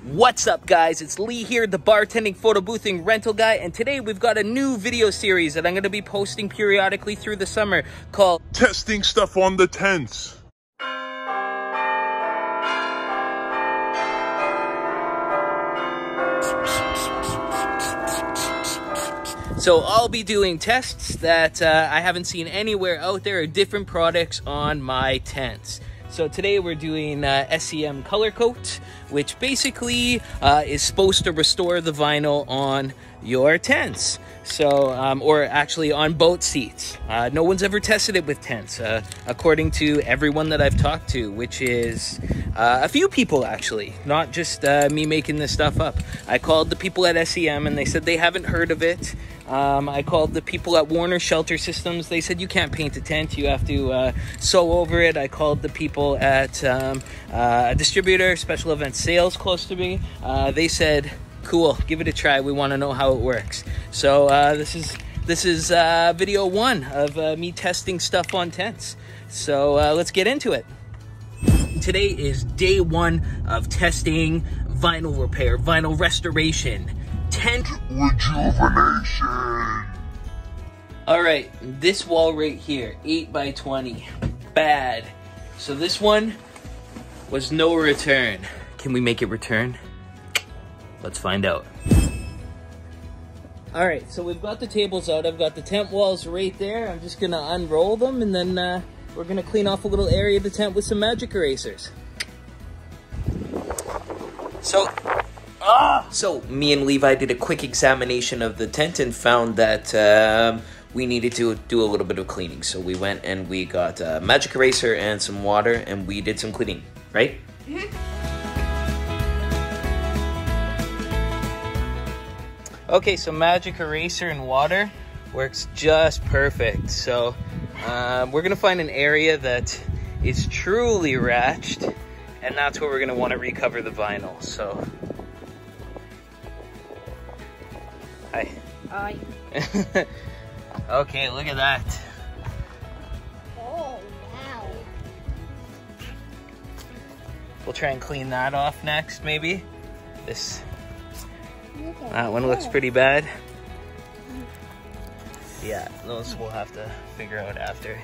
What's up, guys? It's Lee here, the bartending, photo boothing, rental guy, and today we've got a new video series that I'm going to be posting periodically through the summer called Testing Stuff on the Tents. So I'll be doing tests that I haven't seen anywhere out there of different products on my tents. So today we're doing SEM color coat, which basically is supposed to restore the vinyl on your tents. So, or actually on boat seats. No one's ever tested it with tents, according to everyone that I've talked to, which is a few people actually, not just me making this stuff up. I called the people at SEM and they said they haven't heard of it. I called the people at Warner Shelter Systems. They said you can't paint a tent, you have to sew over it. I called the people at a distributor, special event sales close to me. They said, cool, give it a try. We want to know how it works. So this is video one of me testing stuff on tents. So let's get into it. Today is day one of testing vinyl repair, vinyl restoration, tent rejuvenation. All right, this wall right here, 8 by 20, bad. So this one was no return. Can we make it return? Let's find out. All right, so we've got the tables out. I've got the tent walls right there. I'm just gonna unroll them and then we're gonna clean off a little area of the tent with some magic erasers. So me and Levi did a quick examination of the tent and found that we needed to do a little bit of cleaning. So we went and we got a magic eraser and some water and we did some cleaning, right? Mm-hmm. Okay, so magic eraser and water works just perfect. So we're gonna find an area that is truly ratched, and that's where we're gonna wanna recover the vinyl, so. Hi. Hi. Okay, look at that. Oh, wow. We'll try and clean that off next, maybe. That one looks pretty bad. Yeah, those we'll have to figure out after.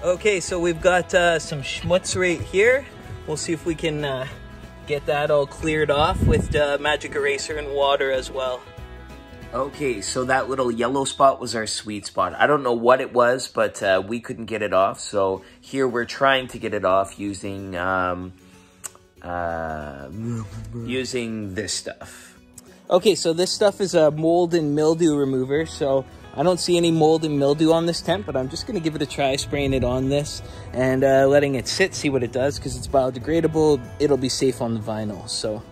Okay, so we've got some schmutz right here. We'll see if we can get that all cleared off with magic eraser and water as well. Okay, so that little yellow spot was our sweet spot. I don't know what it was, but we couldn't get it off. So here we're trying to get it off using using this stuff. Okay, so this stuff is a mold and mildew remover. So I don't see any mold and mildew on this tent, but I'm just gonna give it a try, spraying it on this and letting it sit, see what it does, because it's biodegradable. It'll be safe on the vinyl. So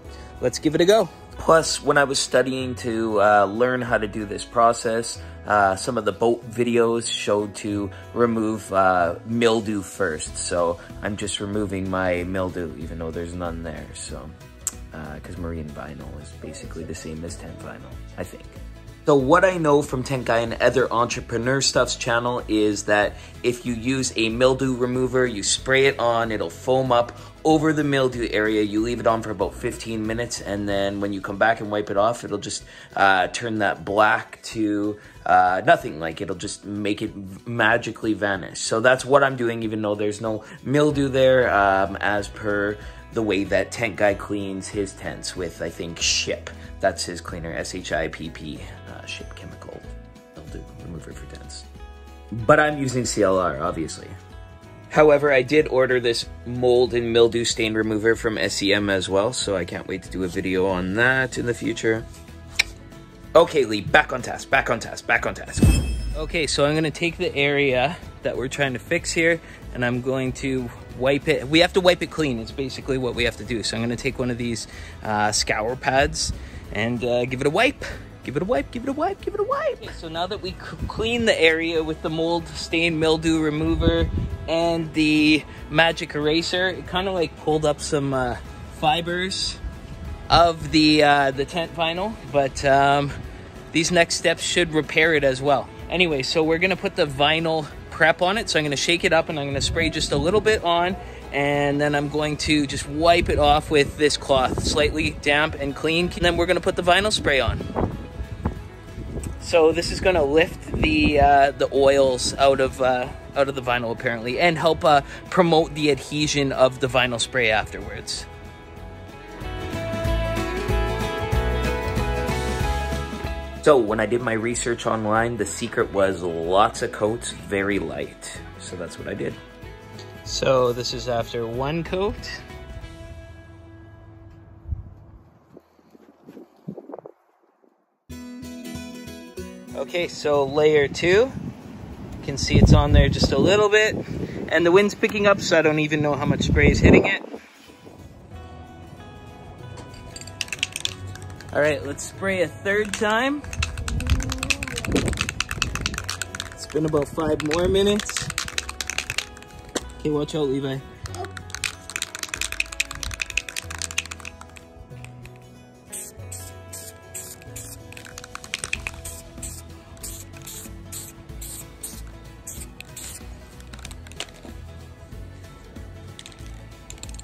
let's give it a go. Plus, when I was studying to learn how to do this process, some of the boat videos showed to remove mildew first. So I'm just removing my mildew, even though there's none there. So, because marine vinyl is basically the same as tent vinyl, I think. So what I know from Tent Guy and other entrepreneur stuff's channel is that if you use a mildew remover, you spray it on, it'll foam up over the mildew area. You leave it on for about 15 minutes, and then when you come back and wipe it off, it'll just turn that black to nothing. Like, it'll just make it magically vanish. So that's what I'm doing, even though there's no mildew there, as per the way that Tent Guy cleans his tents with, I think, SHIP. That's his cleaner, SHIPP, SHIP chemical mildew remover for tents. But I'm using CLR, obviously. However, I did order this mold and mildew stain remover from SEM as well, so I can't wait to do a video on that in the future. Okay, Lee, back on task, back on task, back on task. Okay, so I'm gonna take the area that we're trying to fix here, and I'm going to wipe it. We have to wipe it clean. It's basically what we have to do. So I'm gonna take one of these scour pads and give it a wipe. Give it a wipe, give it a wipe, give it a wipe. Okay, so now that we clean the area with the mold stain mildew remover and the magic eraser, it kind of like pulled up some fibers of the tent vinyl, but these next steps should repair it as well. Anyway, so we're gonna put the vinyl prep on it. So I'm gonna shake it up and I'm gonna spray just a little bit on, and then I'm going to just wipe it off with this cloth, slightly damp and clean, and then we're going to put the vinyl spray on. So this is going to lift the oils out of the vinyl apparently, and help promote the adhesion of the vinyl spray afterwards. So when I did my research online, the secret was lots of coats, very light. So that's what I did. So this is after one coat. Okay, so layer 2. You can see it's on there just a little bit. And the wind's picking up, so I don't even know how much spray is hitting it. All right, let's spray a third time. It's been about 5 more minutes. Okay, watch out, Levi.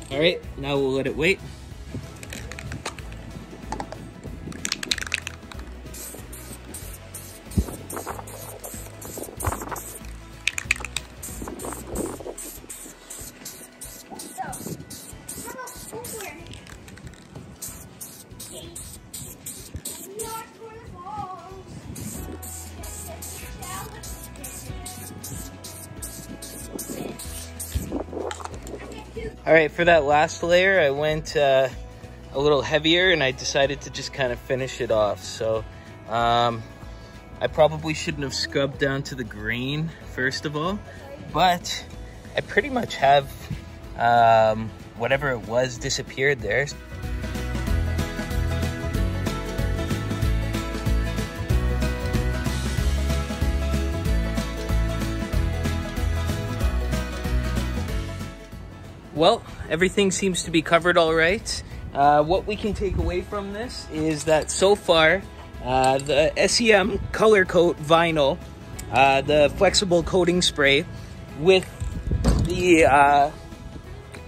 All right, now we'll let it wait. All right, for that last layer, I went a little heavier, and I decided to just kind of finish it off. So I probably shouldn't have scrubbed down to the grain first of all, but I pretty much have whatever it was disappeared there. Well, everything seems to be covered all right. What we can take away from this is that so far, the SEM Color Coat Vinyl, the flexible coating spray with the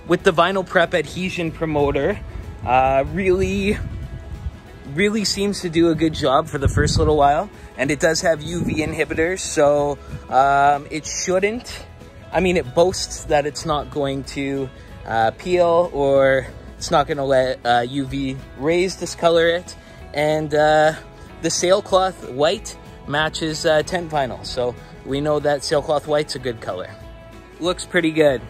Vinyl Prep Adhesion Promoter, really seems to do a good job for the first little while. And it does have UV inhibitors, so it shouldn't. I mean, it boasts that it's not going to peel, or it's not going to let UV rays discolor it. And the sailcloth white matches tent vinyl, so we know that sailcloth white's a good color. Looks pretty good.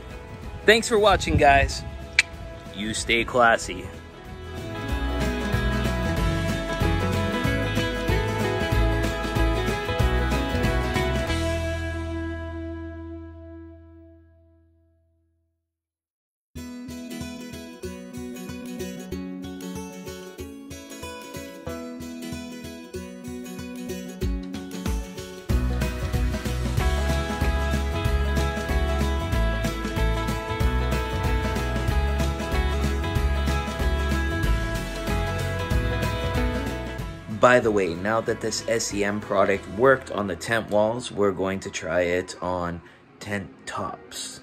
Thanks for watching, guys. You stay classy. By the way, now that this SEM product worked on the tent walls, we're going to try it on tent tops.